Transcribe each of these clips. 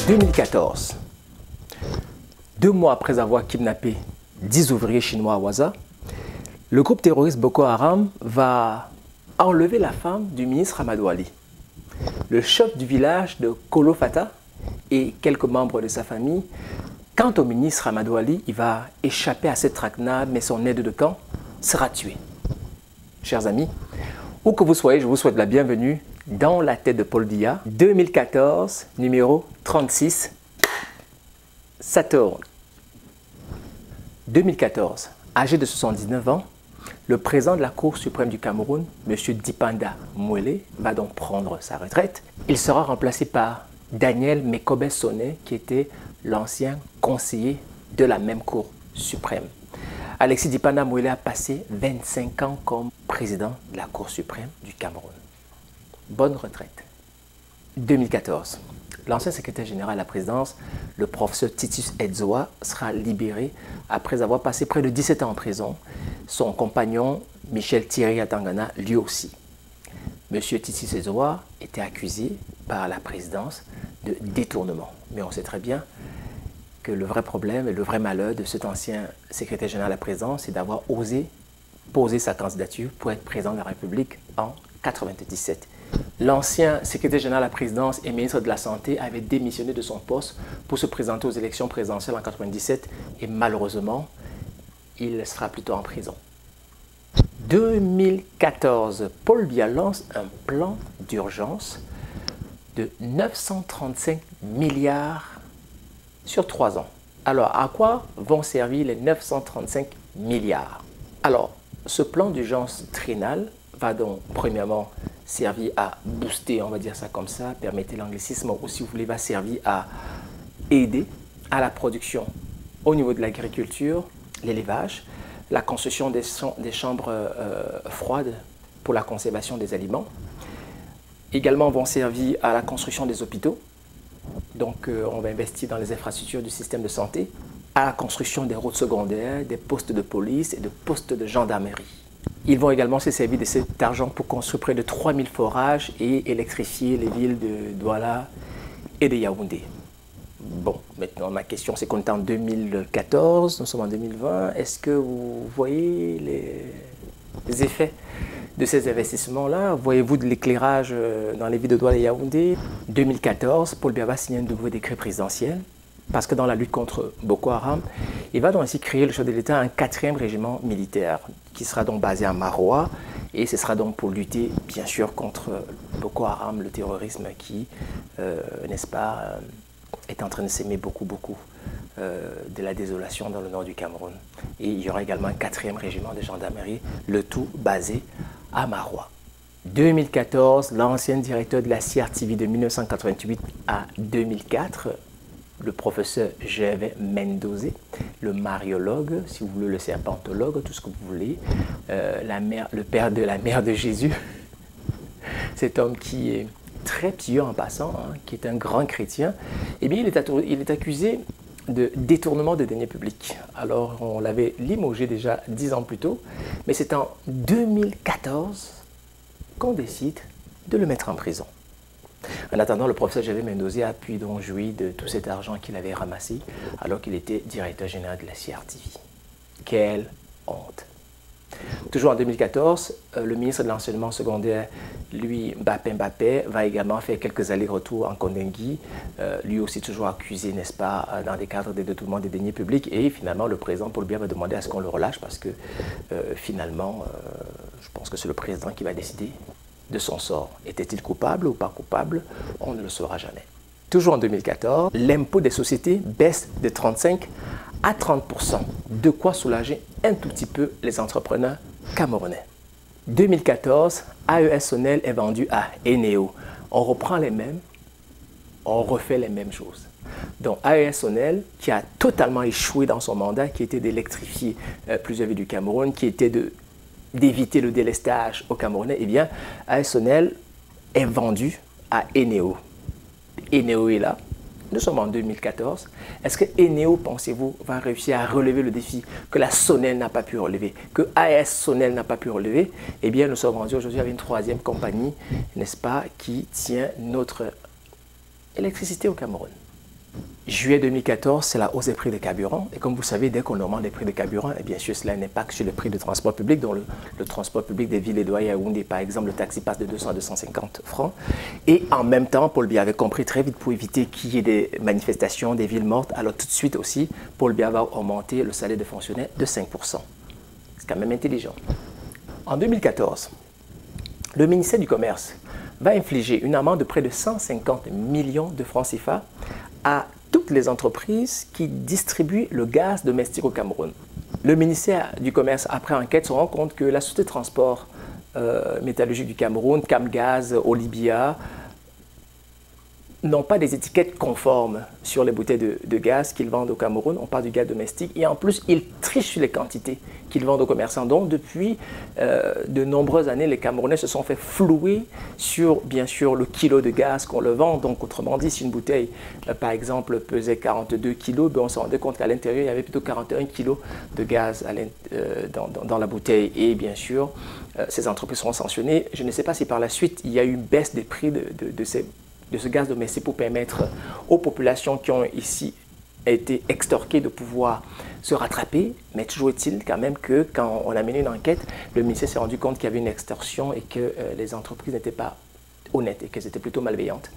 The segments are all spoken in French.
2014, 2 mois après avoir kidnappé 10 ouvriers chinois à Waza, le groupe terroriste Boko Haram va enlever la femme du ministre Amadou Ali. Le chef du village de Kolo Fata et quelques membres de sa famille. Quant au ministre Amadou Ali, il va échapper à cette traquenard, mais son aide de camp sera tué. Chers amis, où que vous soyez, je vous souhaite la bienvenue dans la tête de Paul Biya, 2014, numéro 36, Saturne. 2014, âgé de 79 ans, le président de la Cour suprême du Cameroun, M. Dipanda Mouele, va donc prendre sa retraite. Il sera remplacé par Daniel Mekobe-Soné, qui était l'ancien conseiller de la même Cour suprême. Alexis Dipanda Mouele a passé 25 ans comme président de la Cour suprême du Cameroun. Bonne retraite. 2014. L'ancien secrétaire général à la présidence, le professeur Titus Edzoa, sera libéré après avoir passé près de 17 ans en prison. Son compagnon, Michel Thierry Atangana, lui aussi. Monsieur Titus Edzoa était accusé par la présidence de détournement. Mais on sait très bien que le vrai problème et le vrai malheur de cet ancien secrétaire général à la présidence, c'est d'avoir osé poser sa candidature pour être président de la République en 1997. L'ancien secrétaire général à la présidence et ministre de la Santé avait démissionné de son poste pour se présenter aux élections présidentielles en 1997 et malheureusement, il sera plutôt en prison. 2014, Paul Biya lance un plan d'urgence de 935 milliards sur 3 ans. Alors, à quoi vont servir les 935 milliards? Alors, ce plan d'urgence triennal va donc, premièrement, servir à booster, on va dire ça comme ça, permettez l'anglicisme, ou si vous voulez, va servir à aider à la production au niveau de l'agriculture, l'élevage, la construction des chambres froides pour la conservation des aliments. Également vont servir à la construction des hôpitaux. Donc on va investir dans les infrastructures du système de santé, à la construction des routes secondaires, des postes de police et de postes de gendarmerie. Ils vont également se servir de cet argent pour construire près de 3000 forages et électrifier les villes de Douala et de Yaoundé. Bon, maintenant ma question c'est qu'on est en 2014, nous sommes en 2020. Est-ce que vous voyez les effets de ces investissements-là? Voyez-vous de l'éclairage dans les villes de Douala et Yaoundé? 2014, Paul Biya va signer un nouveau décret présidentiel parce que dans la lutte contre Boko Haram, il va donc ainsi créer le chef de l'État un 4e régiment militaire qui sera donc basé à Maroua et ce sera donc pour lutter bien sûr contre Boko Haram, le terrorisme qui, n'est-ce pas, est en train de s'aimer beaucoup de la désolation dans le nord du Cameroun. Et il y aura également un 4e régiment de gendarmerie, le tout basé à Maroua. 2014, l'ancien directeur de la CRTV de 1988 à 2004, le professeur Gervais Mendozé, le mariologue, si vous voulez, le serpentologue, tout ce que vous voulez, le père de la mère de Jésus, cet homme qui est très pieux en passant, hein, qui est un grand chrétien, eh bien, il est accusé de détournement de deniers publics. Alors, on l'avait limogé déjà 10 ans plus tôt, mais c'est en 2014 qu'on décide de le mettre en prison. En attendant, le professeur Gervais Mendozé a pu donc jouir de tout cet argent qu'il avait ramassé alors qu'il était directeur général de la CRTV. Quelle honte! Toujours en 2014, le ministre de l'enseignement secondaire, lui, Mbappé, va également faire quelques allers-retours en Kondengui, lui aussi toujours accusé, n'est-ce pas, dans des cadres de détournement des deniers publics. Et finalement, le président Paul Biya va demander à ce qu'on le relâche parce que finalement, je pense que c'est le président qui va décider de son sort. Était-il coupable ou pas coupable? On ne le saura jamais. Toujours en 2014, l'impôt des sociétés baisse de 35 à 30%. De quoi soulager un tout petit peu les entrepreneurs camerounais. 2014, AES Sonel est vendu à Eneo. On reprend les mêmes, on refait les mêmes choses. Donc AES Sonel, qui a totalement échoué dans son mandat, qui était d'électrifier plusieurs villes du Cameroun, qui était d'éviter le délestage aux Camerounais, eh bien, AES Sonel est vendu à Eneo. Eneo est là. Nous sommes en 2014. Est-ce que Eneo, pensez-vous, va réussir à relever le défi que la Sonel n'a pas pu relever, que AES Sonel n'a pas pu relever? Eh bien, nous sommes rendus aujourd'hui avec une 3e compagnie, n'est-ce pas, qui tient notre électricité au Cameroun. Juillet 2014, c'est la hausse des prix des carburants. Et comme vous savez, dès qu'on augmente les prix des carburants, et bien sûr, cela a un impact sur le prix du transport public. Dont le transport public des villes et de Yaoundé, par exemple, le taxi passe de 200 à 250 francs. Et en même temps, Paul Biya avait compris très vite pour éviter qu'il y ait des manifestations, des villes mortes. Alors tout de suite aussi, Paul Biya va augmenter le salaire des fonctionnaires de 5%. C'est quand même intelligent. En 2014, le ministère du Commerce va infliger une amende de près de 150 millions de francs CFA à toutes les entreprises qui distribuent le gaz domestique au Cameroun. Le ministère du Commerce, après enquête, se rend compte que la Société de transport métallurgique du Cameroun, Camgaz, Olibia, n'ont pas des étiquettes conformes sur les bouteilles de gaz qu'ils vendent au Cameroun. On parle du gaz domestique. Et en plus, ils trichent sur les quantités qu'ils vendent aux commerçants. Donc, depuis de nombreuses années, les Camerounais se sont fait flouer sur, bien sûr, le kilo de gaz qu'on le vend. Donc, autrement dit, si une bouteille, par exemple, pesait 42 kilos, on se rendait compte qu'à l'intérieur, il y avait plutôt 41 kilos de gaz dans la bouteille. Et bien sûr, ces entreprises seront sanctionnées. Je ne sais pas si par la suite, il y a eu une baisse des prix de ce gaz domestique pour permettre aux populations qui ont ici été extorquées de pouvoir se rattraper. Mais toujours est-il quand même que quand on a mené une enquête, le ministère s'est rendu compte qu'il y avait une extorsion et que les entreprises n'étaient pas honnêtes et qu'elles étaient plutôt malveillantes.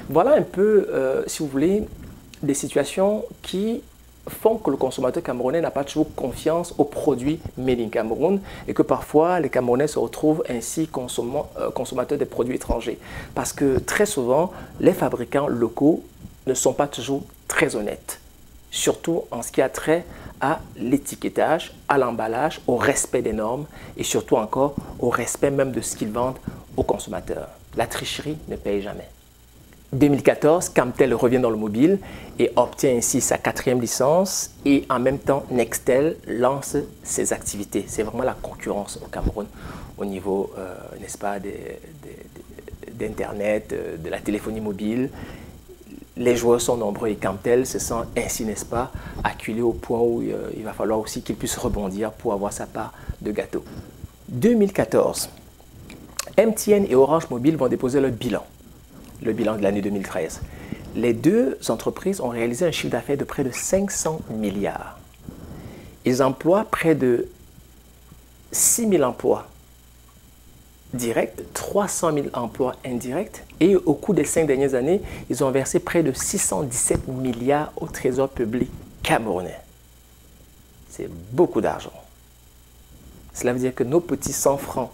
Voilà un peu, si vous voulez, des situations qui font que le consommateur camerounais n'a pas toujours confiance aux produits made in Cameroun et que parfois les Camerounais se retrouvent ainsi consommateurs des produits étrangers. Parce que très souvent, les fabricants locaux ne sont pas toujours très honnêtes, surtout en ce qui a trait à l'étiquetage, à l'emballage, au respect des normes et surtout encore au respect même de ce qu'ils vendent aux consommateurs. La tricherie ne paye jamais. 2014, Camtel revient dans le mobile et obtient ainsi sa 4e licence et en même temps Nextel lance ses activités. C'est vraiment la concurrence au Cameroun au niveau, n'est-ce pas, d'Internet, de la téléphonie mobile. Les joueurs sont nombreux et Camtel se sent ainsi, n'est-ce pas, acculé au point où il va falloir aussi qu'il puisse rebondir pour avoir sa part de gâteau. 2014, MTN et Orange Mobile vont déposer leur bilan. Le bilan de l'année 2013. Les deux entreprises ont réalisé un chiffre d'affaires de près de 500 milliards. Ils emploient près de 6 000 emplois directs, 300 000 emplois indirects et au cours des 5 dernières années, ils ont versé près de 617 milliards au trésor public camerounais. C'est beaucoup d'argent. Cela veut dire que nos petits 100 francs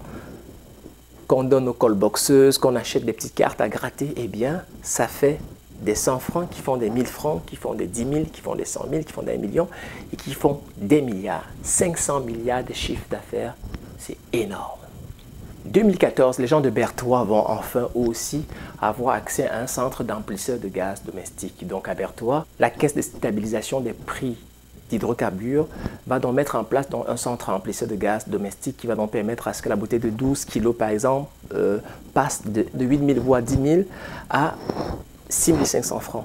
qu'on donne aux callboxeuses, qu'on achète des petites cartes à gratter, eh bien, ça fait des 100 francs qui font des 1000 francs, qui font des 10 000, qui font des 100 000, qui font des 1 million et qui font des milliards. 500 milliards de chiffre d'affaires, c'est énorme. 2014, les gens de Berthois vont enfin aussi avoir accès à un centre d'emplisseur de gaz domestique. Donc à Berthois, la caisse de stabilisation des prix d'hydrocarbures va donc mettre en place un centre remplisseur de gaz domestique qui va donc permettre à ce que la bouteille de 12 kg par exemple passe de 8 000 voire 10 000 à 6 500 francs.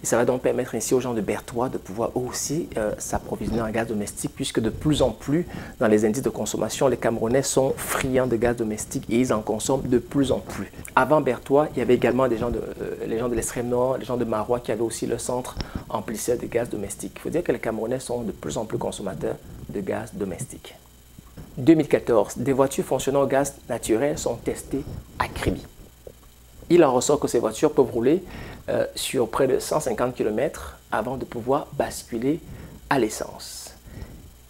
Et ça va donc permettre ainsi aux gens de Berthois de pouvoir aussi s'approvisionner en gaz domestique puisque de plus en plus dans les indices de consommation, les Camerounais sont friands de gaz domestique et ils en consomment de plus en plus. Avant Berthois, il y avait également les gens de l'extrême nord, les gens de Marois qui avaient aussi le centre emplisseur de gaz domestique. Il faut dire que les Camerounais sont de plus en plus consommateurs de gaz domestique. 2014, des voitures fonctionnant au gaz naturel sont testées à Kribi. Il en ressort que ces voitures peuvent rouler sur près de 150 km avant de pouvoir basculer à l'essence.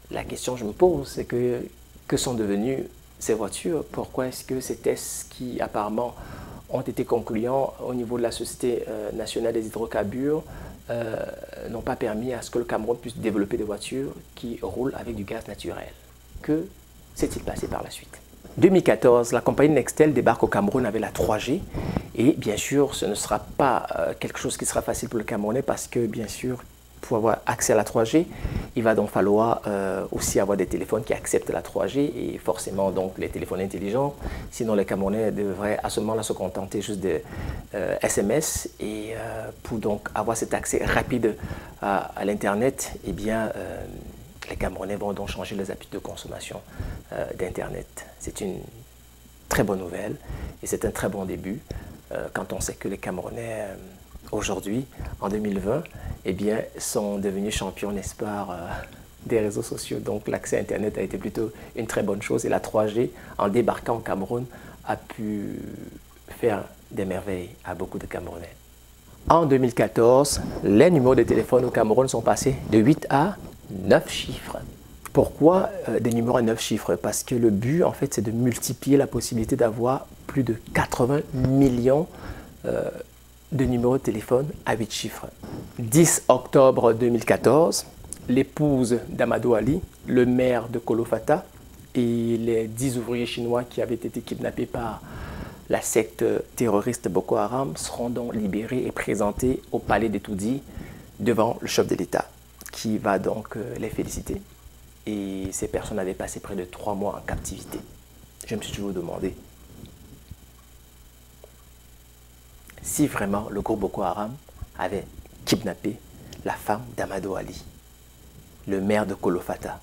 La question que je me pose, c'est que sont devenues ces voitures? Pourquoi est-ce que ces tests qui apparemment ont été concluants au niveau de la Société nationale des hydrocarbures n'ont pas permis à ce que le Cameroun puisse développer des voitures qui roulent avec du gaz naturel? Que s'est-il passé par la suite? 2014, la compagnie Nextel débarque au Cameroun avec la 3G et bien sûr, ce ne sera pas quelque chose qui sera facile pour le Camerounais parce que bien sûr, pour avoir accès à la 3G, il va donc falloir aussi avoir des téléphones qui acceptent la 3G et forcément donc les téléphones intelligents. Sinon, les Camerounais devraient à ce moment-là se contenter juste de SMS et pour donc avoir cet accès rapide à l'Internet, eh bien, les Camerounais vont donc changer les habitudes de consommation d'Internet. C'est une très bonne nouvelle et c'est un très bon début quand on sait que les Camerounais aujourd'hui, en 2020, eh bien, sont devenus champions, n'est-ce pas, des réseaux sociaux. Donc l'accès à Internet a été plutôt une très bonne chose et la 3G, en débarquant au Cameroun, a pu faire des merveilles à beaucoup de Camerounais. En 2014, les numéros de téléphone au Cameroun sont passés de 8 à 9 chiffres. Pourquoi des numéros à 9 chiffres? Parce que le but, en fait, c'est de multiplier la possibilité d'avoir plus de 80 millions de numéros de téléphone à 8 chiffres. 10 octobre 2014, l'épouse d'Amadou Ali, le maire de Kolofata et les 10 ouvriers chinois qui avaient été kidnappés par la secte terroriste Boko Haram seront donc libérés et présentés au palais d'Etoudi devant le chef de l'État qui va donc les féliciter. Et ces personnes avaient passé près de 3 mois en captivité. Je me suis toujours demandé si vraiment le groupe Boko Haram avait kidnappé la femme d'Amadou Ali, le maire de Kolofata.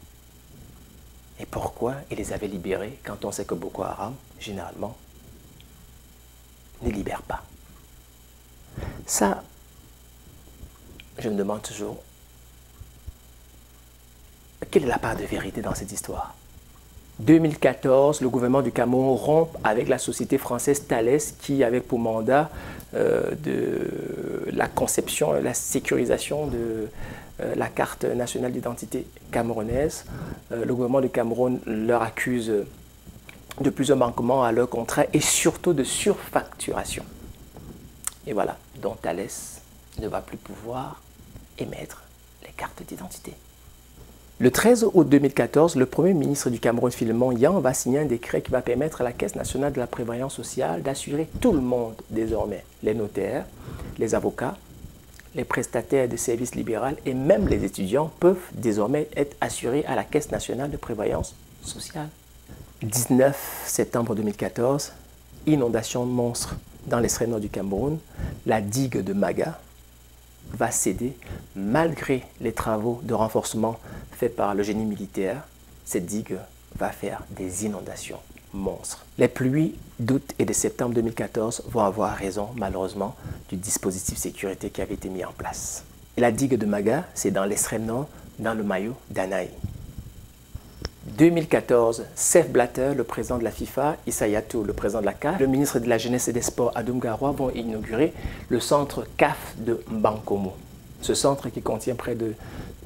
Et pourquoi il les avait libérés quand on sait que Boko Haram, généralement, ne libère pas. Ça, je me demande toujours, quelle est la part de vérité dans cette histoire? 2014, le gouvernement du Cameroun rompt avec la société française Thales qui avait pour mandat de la conception, la sécurisation de la carte nationale d'identité camerounaise. Le gouvernement du Cameroun leur accuse de plusieurs manquements à leur contrat et surtout de surfacturation. Et voilà, donc Thales ne va plus pouvoir émettre les cartes d'identité. Le 13 août 2014, le Premier ministre du Cameroun, Philemon Yang, va signer un décret qui va permettre à la Caisse nationale de la prévoyance sociale d'assurer tout le monde désormais, les notaires, les avocats, les prestataires de services libéraux et même les étudiants peuvent désormais être assurés à la Caisse nationale de prévoyance sociale. 19 septembre 2014, inondation monstre dans l'extrême nord du Cameroun, la digue de Maga va céder malgré les travaux de renforcement faits par le génie militaire. Cette digue va faire des inondations monstres. Les pluies d'août et de septembre 2014 vont avoir raison malheureusement du dispositif sécurité qui avait été mis en place. Et la digue de Maga, c'est dans l'extrême nord, dans le maillot d'Anaï. 2014, Sepp Blatter, le président de la FIFA, Issa Yatou, le président de la CAF, le ministre de la Jeunesse et des Sports, Adoum Garoua, vont inaugurer le centre CAF de Mbankomo. Ce centre qui contient près de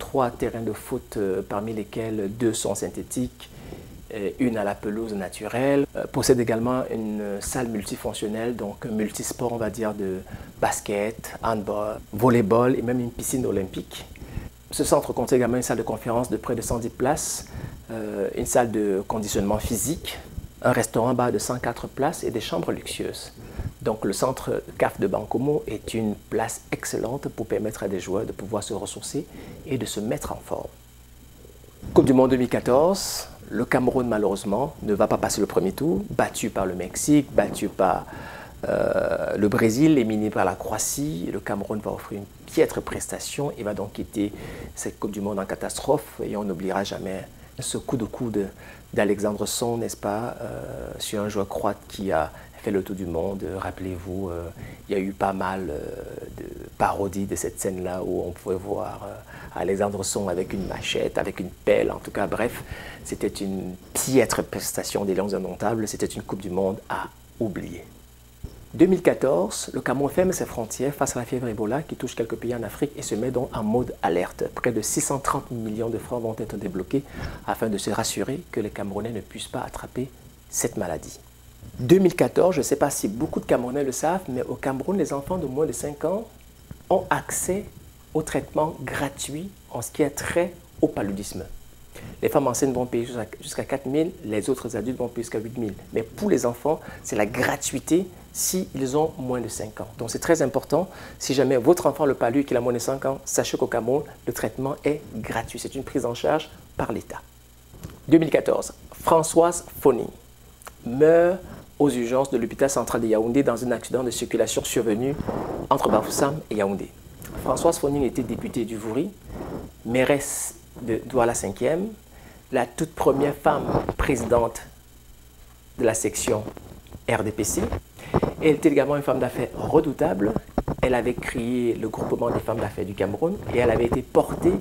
3 terrains de foot, parmi lesquels 2 sont synthétiques, une à la pelouse naturelle, possède également une salle multifonctionnelle, donc multisport, on va dire, de basket, handball, volleyball et même une piscine olympique. Ce centre contient également une salle de conférence de près de 110 places, une salle de conditionnement physique, un restaurant-bar de 104 places et des chambres luxueuses. Donc le centre CAF de Mbankomo est une place excellente pour permettre à des joueurs de pouvoir se ressourcer et de se mettre en forme. Coupe du Monde 2014, le Cameroun malheureusement ne va pas passer le premier tour, battu par le Mexique, battu par le Brésil, éliminé par la Croatie. Le Cameroun va offrir une piètre prestation et va donc quitter cette Coupe du Monde en catastrophe et on n'oubliera jamais ce coup de coude d'Alexandre Son, n'est-ce pas, sur un joueur croate qui a fait le tour du monde. Rappelez-vous, il y a eu pas mal de parodies de cette scène-là où on pouvait voir Alexandre Son avec une machette, avec une pelle, en tout cas, bref, c'était une piètre prestation des Lions indomptables, c'était une Coupe du Monde à oublier. 2014, le Cameroun ferme ses frontières face à la fièvre Ebola qui touche quelques pays en Afrique et se met donc en mode alerte. Près de 630 millions de francs vont être débloqués afin de se rassurer que les Camerounais ne puissent pas attraper cette maladie. 2014, je ne sais pas si beaucoup de Camerounais le savent, mais au Cameroun, les enfants de moins de 5 ans ont accès au traitement gratuit en ce qui est trait au paludisme. Les femmes enceintes vont payer jusqu'à 4 000, les autres adultes vont payer jusqu'à 8 000. Mais pour les enfants, c'est la gratuité s'ils ont moins de 5 ans. Donc c'est très important, si jamais votre enfant a le palu et qu'il a moins de 5 ans, sachez qu'au Cameroun, le traitement est gratuit. C'est une prise en charge par l'État. 2014, Françoise Fonning meurt aux urgences de l'hôpital central de Yaoundé dans un accident de circulation survenu entre Bafoussam et Yaoundé. Françoise Fonning était députée du Vouri, mairesse de Douala 5e, la toute première femme présidente de la section RDPC. Elle était également une femme d'affaires redoutable elle avait créé le groupement des femmes d'affaires du Cameroun et elle avait été portée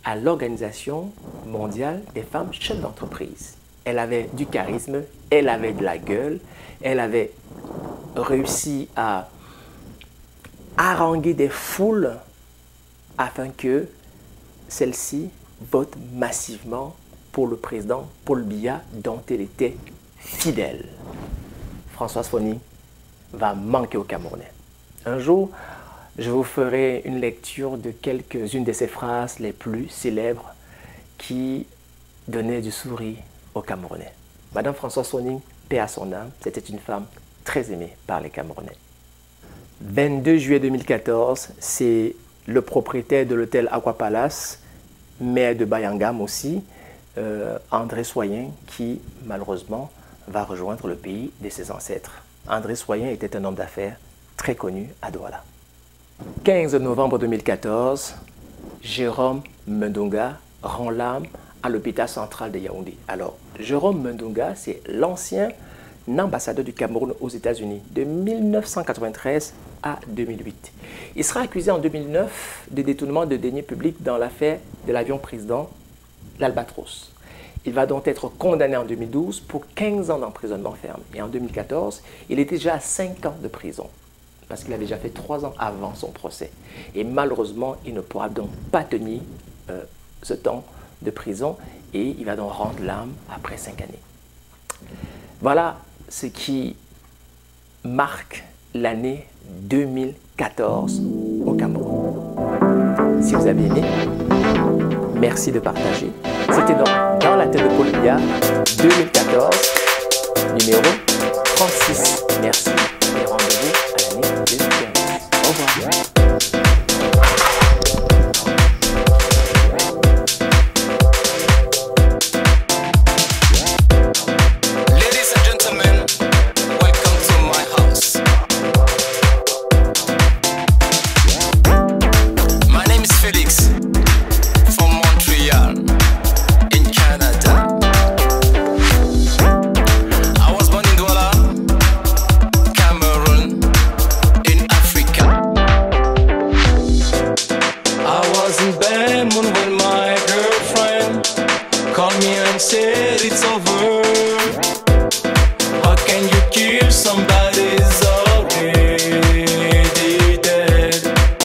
à l'Organisation mondiale des femmes chefs d'entreprise. Elle avait du charisme, elle avait de la gueule, elle avait réussi à haranguer des foules afin que celles-ci votent massivement pour le président Paul Biya, dont elle était fidèle. Françoise Fonning va manquer aux Camerounais. Un jour, je vous ferai une lecture de quelques-unes de ses phrases les plus célèbres qui donnaient du sourire aux Camerounais. Madame Françoise Fonning, paix à son âme, c'était une femme très aimée par les Camerounais. 22 juillet 2014, c'est le propriétaire de l'hôtel Aqua Palace, maire de Bayangam aussi, André Soyen, qui malheureusement va rejoindre le pays de ses ancêtres. André Soyen était un homme d'affaires très connu à Douala. 15 novembre 2014, Jérôme Mendonga rend l'âme à l'hôpital central de Yaoundé. Alors, Jérôme Mendonga, c'est l'ancien ambassadeur du Cameroun aux États-Unis de 1993 à 2008. Il sera accusé en 2009 de détournement de deniers publics dans l'affaire de l'avion président, l'Albatros. Il va donc être condamné en 2012 pour 15 ans d'emprisonnement ferme. Et en 2014, il était déjà à 5 ans de prison, parce qu'il avait déjà fait 3 ans avant son procès. Et malheureusement, il ne pourra donc pas tenir ce temps de prison et il va donc rendre l'âme après 5 années. Voilà ce qui marque l'année 2014 au Cameroun. Si vous avez aimé, merci de partager. C'était donc Dans la tête de Paul Biya 2014, numéro 36. Merci.